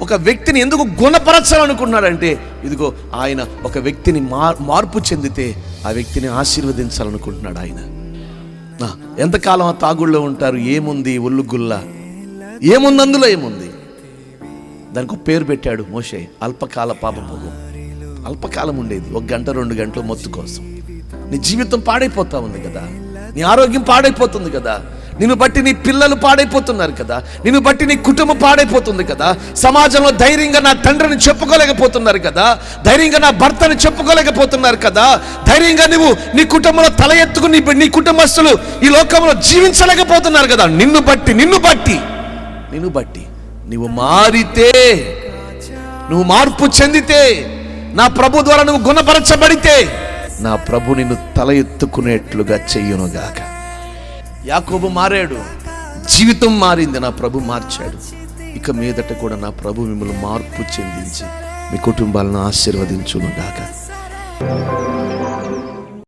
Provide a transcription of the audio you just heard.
ఒక వ్యక్తిని ఎందుకు గుణపరచాలనుకున్నాడంటే, ఇదిగో ఆయన ఒక వ్యక్తిని మార్పు చెందితే ఆ వ్యక్తిని ఆశీర్వదించాలనుకుంటున్నాడు ఆయన. ఎంతకాలం ఆ తాగుళ్ళో ఉంటారు? ఏముంది? ఒళ్ళుగుల్ల ఏముంది? అందులో ఏముంది? దానికి ఒక పేరు పెట్టాడు మోషే, అల్పకాల పాపభోగం. అల్పకాలం ఉండేది, 1 గంట 2 గంటలు మొత్తు కోసం. నీ జీవితం పాడైపోతా ఉంది కదా, నీ ఆరోగ్యం పాడైపోతుంది కదా, నిన్ను బట్టి నీ పిల్లలు పాడైపోతున్నారు కదా, నిన్ను బట్టి నీ కుటుంబం పాడైపోతుంది కదా, సమాజంలో ధైర్యంగా నా తండ్రిని చెప్పుకోలేకపోతున్నారు కదా, ధైర్యంగా నా భర్తని చెప్పుకోలేకపోతున్నారు కదా, ధైర్యంగా నువ్వు నీ కుటుంబంలో తల ఎత్తుకుని నీ కుటుంబస్తులు ఈ లోకంలో జీవించలేకపోతున్నారు కదా. నిన్ను బట్టి నువ్వు మారితే, నువ్వు మార్పు చెందితే, నా ప్రభు ద్వారా నువ్వు గుణపరచబడితే, నా ప్రభు నిన్ను తల ఎత్తుకునేట్లుగా చెయ్యునుగాక. యాకోబు మారాడు, జీవితం మారింది, నా ప్రభు మార్చాడు. ఇక మీదట కూడా నా ప్రభు మిమ్మల్ని మార్పు చెందించి మీ కుటుంబాలను ఆశీర్వదించునుగాక.